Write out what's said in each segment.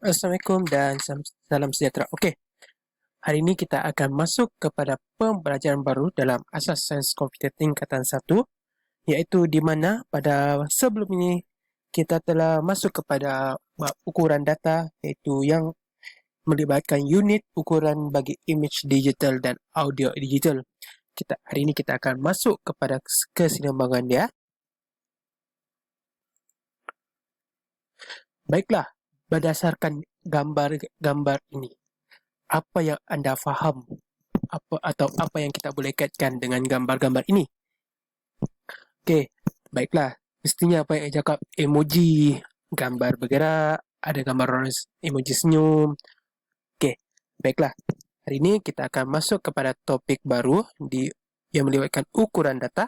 Assalamualaikum dan salam sejahtera. Okey, hari ini kita akan masuk kepada pembelajaran baru dalam asas sains komputer tingkatan 1, iaitu di mana pada sebelum ini kita telah masuk kepada bab ukuran data, iaitu yang melibatkan unit ukuran bagi image digital dan audio digital. Hari ini kita akan masuk kepada kesinambungan dia. Baiklah, berdasarkan gambar-gambar ini, apa yang anda faham apa yang kita boleh kaitkan dengan gambar-gambar ini? Okey, baiklah. Mestinya apa yang saya cakap, emoji, gambar bergerak, ada gambar orang emoji senyum. Okey, baiklah. Hari ini kita akan masuk kepada topik baru yang melibatkan ukuran data,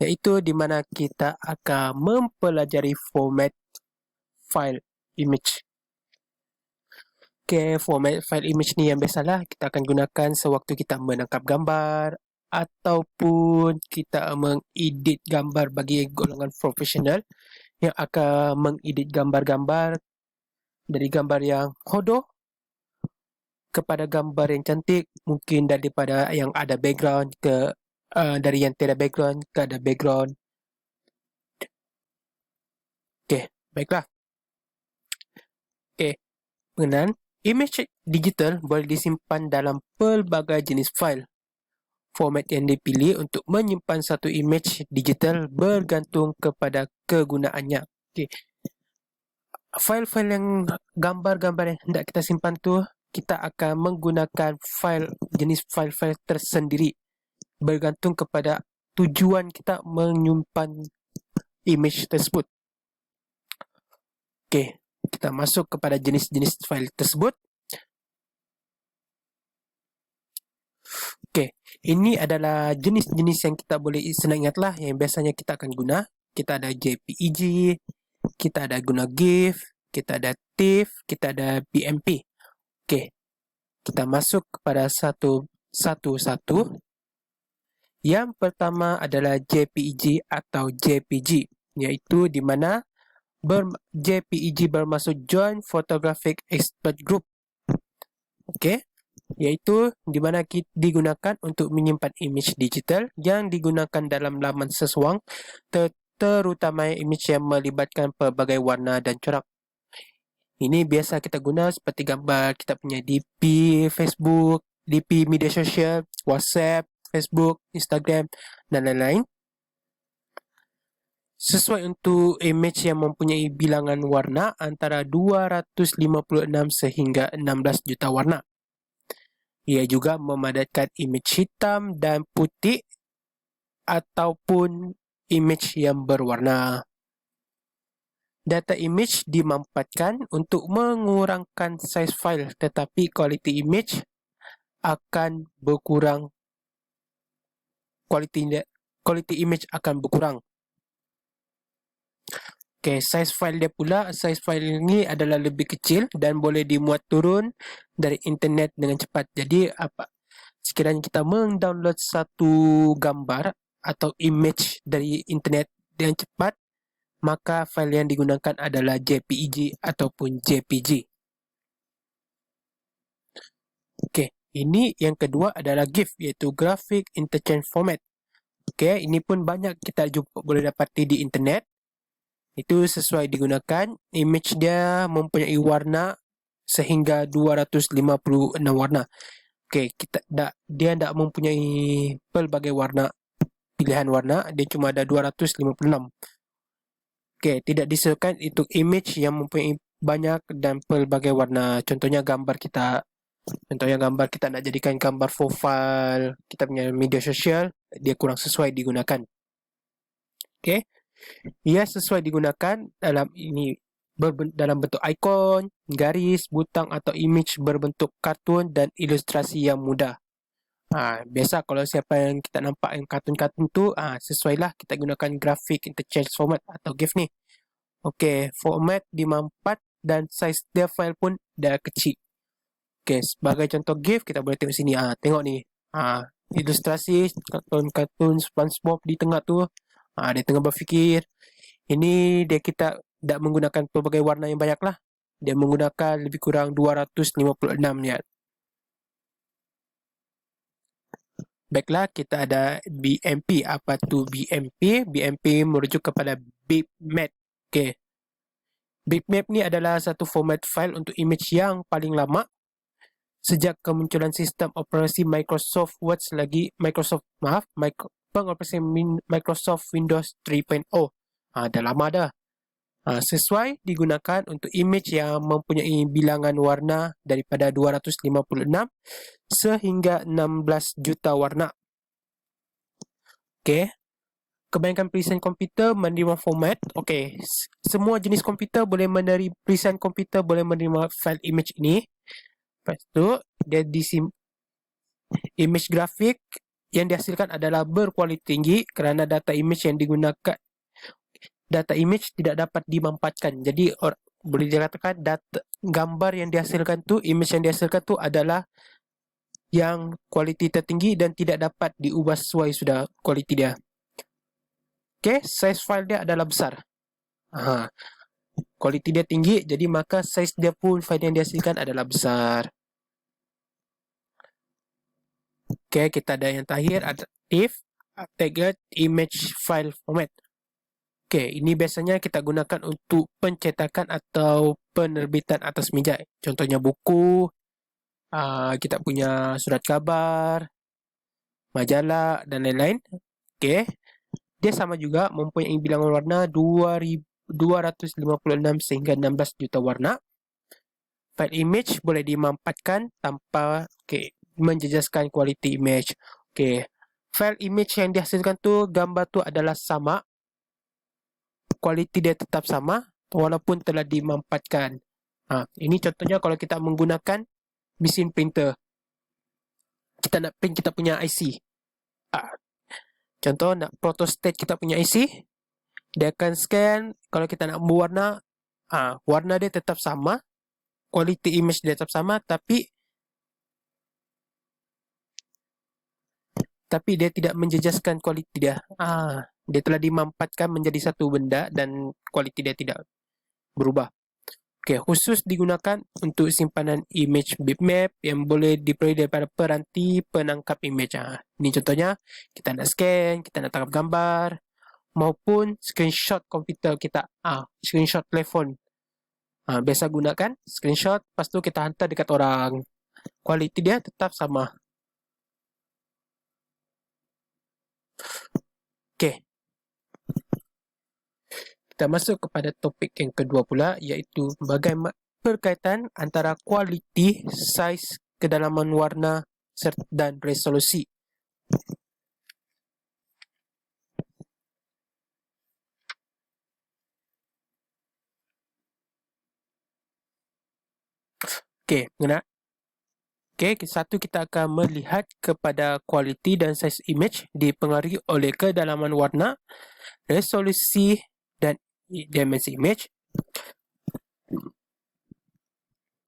iaitu di mana kita akan mempelajari format file image. Okey, format file image ni yang biasalah kita akan gunakan sewaktu kita menangkap gambar ataupun kita mengedit gambar bagi golongan profesional yang akan mengedit gambar-gambar dari gambar yang hodoh kepada gambar yang cantik, mungkin daripada yang ada background dari yang tiada background ke ada background. Okey, baiklah. Okey, pengenalan. Image digital boleh disimpan dalam pelbagai jenis fail. Format yang dipilih untuk menyimpan satu image digital bergantung kepada kegunaannya. Okey. Fail-fail yang gambar-gambar yang hendak kita simpan tu, kita akan menggunakan jenis fail-fail tersendiri bergantung kepada tujuan kita menyimpan image tersebut. Okey, kita masuk kepada jenis-jenis fail tersebut. Okey, ini adalah jenis-jenis yang kita boleh senang ingatlah yang biasanya kita akan guna. Kita ada JPEG, kita ada guna GIF, kita ada TIFF, kita ada BMP. Okey, kita masuk kepada satu-satu. Yang pertama adalah JPEG atau JPG, iaitu di mana JPEG bermaksud Joint Photographic Expert Group. Okey, iaitu di mana digunakan untuk menyimpan image digital yang digunakan dalam laman sesuang, terutama image yang melibatkan pelbagai warna dan corak. Ini biasa kita guna seperti gambar kita punya DP Facebook, DP media sosial, WhatsApp, Facebook, Instagram dan lain-lain. Sesuai untuk image yang mempunyai bilangan warna antara 256 sehingga 16 juta warna. Ia juga memadatkan image hitam dan putih ataupun image yang berwarna. Data image dimanfaatkan untuk mengurangkan saiz file, tetapi kualiti image akan berkurang. Kualiti image akan berkurang. Okey, saiz file ini adalah lebih kecil dan boleh dimuat turun dari internet dengan cepat. Jadi sekiranya kita mendownload satu gambar atau image dari internet dengan cepat, maka file yang digunakan adalah JPEG ataupun JPG. Okey, ini yang kedua adalah GIF, iaitu Graphic Interchange Format. Okey, ini pun banyak kita boleh dapati di internet. Itu sesuai digunakan, image dia mempunyai warna sehingga 256 warna. Okey, dia tidak mempunyai pelbagai pilihan warna, dia cuma ada 256. Okey, tidak disediakan untuk image yang mempunyai banyak dan pelbagai warna. Contohnya gambar kita nak jadikan gambar profile kita punya media sosial, dia kurang sesuai digunakan. Okey. Ia sesuai digunakan dalam bentuk ikon, garis, butang atau image berbentuk kartun dan ilustrasi yang mudah. Biasa kalau siapa yang kita nampak yang kartun-kartun tu, sesuailah kita gunakan Graphic Interchange Format atau GIF ni. Okey, format dimanfaat dan saiz dia file pun dah kecil. Okey, sebagai contoh GIF kita boleh tengok sini. Tengok ni. Ilustrasi kartun SpongeBob di tengah tu. Dia tengah berfikir. Ini kita tidak menggunakan pelbagai warna yang banyak lah. dia menggunakan lebih kurang 256 niat. Baiklah, kita ada BMP. Apa tu BMP? BMP merujuk kepada bitmap. Okey. Bitmap ni adalah satu format file untuk image yang paling lama sejak kemunculan sistem operasi Microsoft pengoperasi Microsoft Windows 3.0. Dah lama dah. Sesuai digunakan untuk image yang mempunyai bilangan warna daripada 256 sehingga 16 juta warna. Okey. Kebanyakan perisai komputer menerima format. Okey, semua jenis komputer boleh menerima, perisai komputer boleh menerima file image ini. Lepas tu, dia image grafik yang dihasilkan adalah berkualiti tinggi kerana data image tidak dapat dimampatkan. Jadi boleh dikatakan gambar yang dihasilkan tu, image yang dihasilkan tu adalah yang kualiti tertinggi dan tidak dapat diubah sesuai sudah kualiti dia. Okey, size file dia adalah besar. Kualiti dia tinggi, jadi maka size dia pun file yang dihasilkan adalah besar. Okey, kita ada yang terakhir, adaptive target image file format. Okey, ini biasanya kita gunakan untuk pencetakan atau penerbitan atas meja. Contohnya buku, kita punya surat khabar, majalah dan lain-lain. Okey, dia sama juga mempunyai bilangan warna 256 sehingga 16 juta warna. File image boleh dimampatkan tanpa menjejaskan kualiti image. Okey, file image yang dihasilkan tu, gambar tu adalah sama, kualiti dia tetap sama walaupun telah dimampatkan. Ini contohnya kalau kita menggunakan mesin printer. Kita nak print kita punya IC. Contoh nak protostate kita punya IC, dia akan scan. Kalau kita nak berwarna, warna dia tetap sama, kualiti image dia tetap sama, tapi dia tidak menjejaskan kualiti dia. Dia telah dimampatkan menjadi satu benda dan kualiti dia tidak berubah. Okey, khusus digunakan untuk simpanan image bitmap yang boleh diperoleh daripada peranti penangkap image. Ini contohnya, kita nak scan, kita nak tangkap gambar, maupun screenshot komputer kita, screenshot telefon. Biasa gunakan screenshot, lepas tu kita hantar dekat orang. Kualiti dia tetap sama. Okey. Kita masuk kepada topik yang kedua pula, iaitu bagaimana berkaitan antara kualiti, saiz, kedalaman warna dan resolusi. Okey, satu kita akan melihat kepada kualiti dan saiz image dipengaruhi oleh kedalaman warna, resolusi dan dimensi image.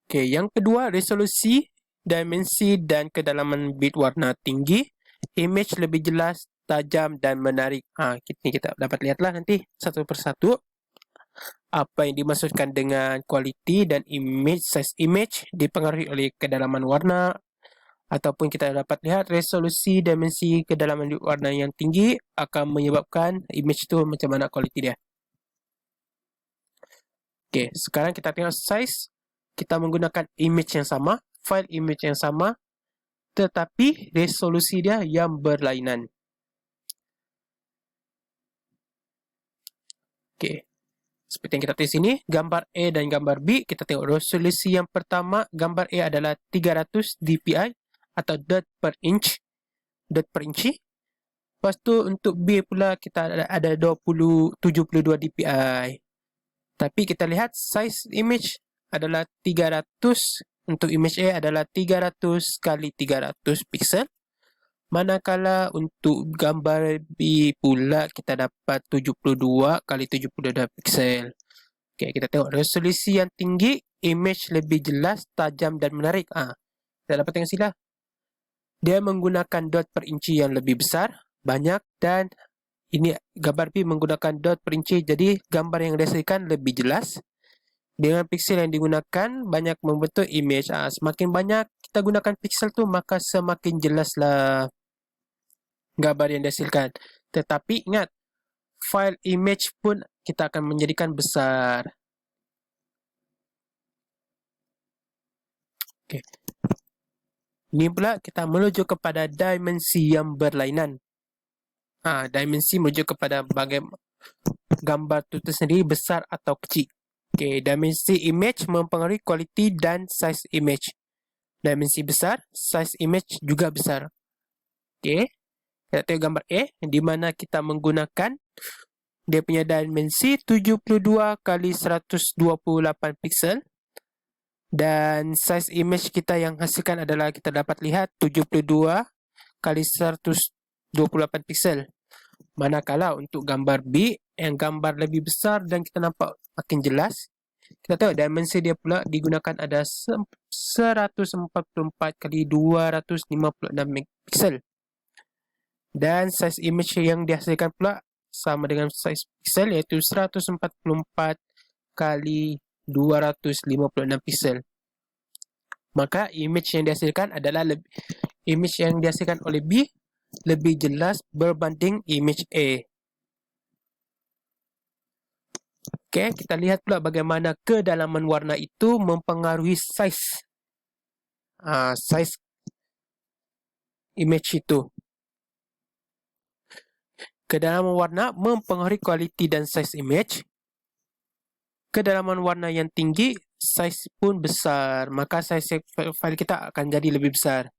Okey, yang kedua, resolusi, dimensi dan kedalaman bit warna tinggi, image lebih jelas, tajam dan menarik. Kita dapat lihatlah nanti satu persatu apa yang dimaksudkan dengan kualiti dan image, size image dipengaruhi oleh kedalaman warna, ataupun kita dapat lihat resolusi, dimensi, kedalaman warna yang tinggi akan menyebabkan image tu macam mana kualiti dia. Okey, sekarang kita tengok size. Kita menggunakan image yang sama, file image yang sama, tetapi resolusi dia yang berlainan. Okey, seperti yang kita tengok sini, gambar A dan gambar B, kita tengok resolusi yang pertama, gambar A adalah 300 dpi atau dot per inch, inci. Lepas tu untuk B pula kita ada 72 dpi. Tapi kita lihat size image adalah 300, untuk image A adalah 300 kali 300 pixel. Manakala untuk gambar B pula kita dapat 72 kali 72 pixel. Okey, kita tengok resolusi yang tinggi, image lebih jelas, tajam dan menarik. Kita dapat tengok sila. Dia menggunakan dot per inci yang lebih besar, banyak, dan ini gambar B menggunakan dot per inci, jadi gambar yang dihasilkan lebih jelas, dengan pixel yang digunakan banyak membentuk image. Semakin banyak kita gunakan pixel tu, maka semakin jelaslah gambar yang dihasilkan. Tetapi ingat, file image pun kita akan menjadikan besar. Okay. Ini pula kita menuju kepada dimensi yang berlainan. Dimensi menuju kepada bagaimana gambar itu sendiri besar atau kecil. Okay, dimensi image mempengaruhi kualiti dan size image. Dimensi besar, size image juga besar. Okay, kita tengok gambar A, di mana kita menggunakan dia punya dimensi 72 kali 128 pixel. Dan size image kita yang hasilkan adalah kita dapat lihat 72 kali 128 pixel. Manakala untuk gambar B yang gambar lebih besar dan kita nampak makin jelas, kita tengok dimensi dia pula digunakan ada 144 kali 256 pixel. Dan size image yang dihasilkan pula sama dengan size pixel, iaitu 144 kali 256 pixel. Maka image yang dihasilkan adalah image yang dihasilkan oleh B lebih jelas berbanding image A. Okey, kita lihat pula bagaimana kedalaman warna itu mempengaruhi size image itu. Kedalaman warna mempengaruhi kualiti dan size image. Kedalaman warna yang tinggi, size pun besar, maka size file kita akan jadi lebih besar.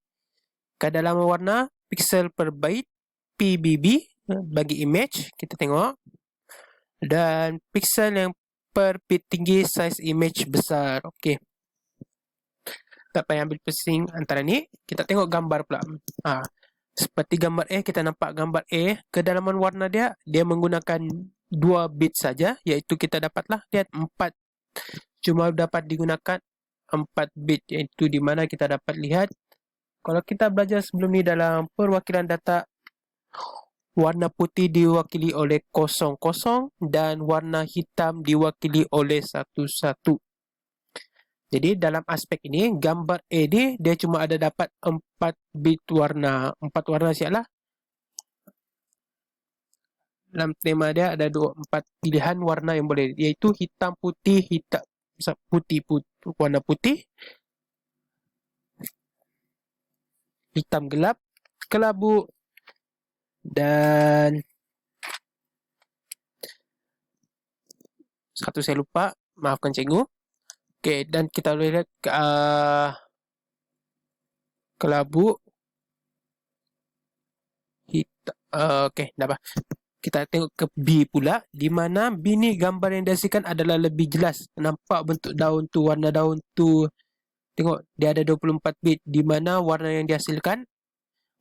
Kedalaman warna pixel per byte PBB bagi image, kita tengok. Dan pixel yang per bit tinggi, size image besar. Okey. Tak payah ambil pusing antara ni. Kita tengok gambar pula. Seperti gambar A, kita nampak gambar A, kedalaman warna dia menggunakan 2 bit saja, iaitu kita dapatlah lihat 4. Cuma dapat digunakan 4 bit, iaitu di mana kita dapat lihat kalau kita belajar sebelum ni dalam perwakilan data, warna putih diwakili oleh 00 dan warna hitam diwakili oleh 11. Jadi dalam aspek ini gambar A ni dia cuma ada dapat 4 bit warna. 4 warna siaplah. Dalam tema dia ada 4 pilihan warna yang boleh, iaitu hitam, putih, warna putih, hitam gelap, kelabu, dan satu saya lupa, maafkan cikgu. Okey, dan kita boleh lihat kelabu, hitam. Okey, dah apa? Kita tengok ke B pula, di mana B ni gambar yang dihasilkan adalah lebih jelas. Nampak bentuk daun tu, warna daun tu. Tengok, dia ada 24 bit, di mana warna yang dihasilkan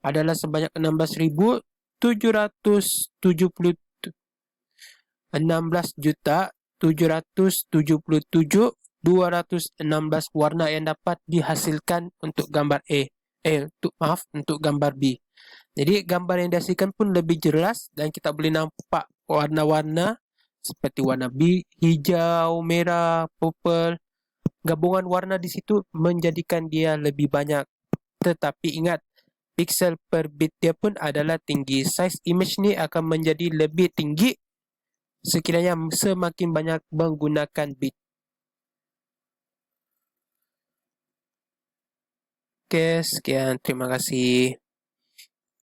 adalah sebanyak 16,777,216 warna yang dapat dihasilkan untuk gambar A. Untuk gambar B. Jadi gambar yang dihasilkan pun lebih jelas dan kita boleh nampak warna-warna seperti warna hijau, merah, purple. Gabungan warna di situ menjadikan dia lebih banyak. Tetapi ingat, pixel per bit dia pun adalah tinggi. Size image ni akan menjadi lebih tinggi sekiranya semakin banyak menggunakan bit. Oke, sekian. Terima kasih.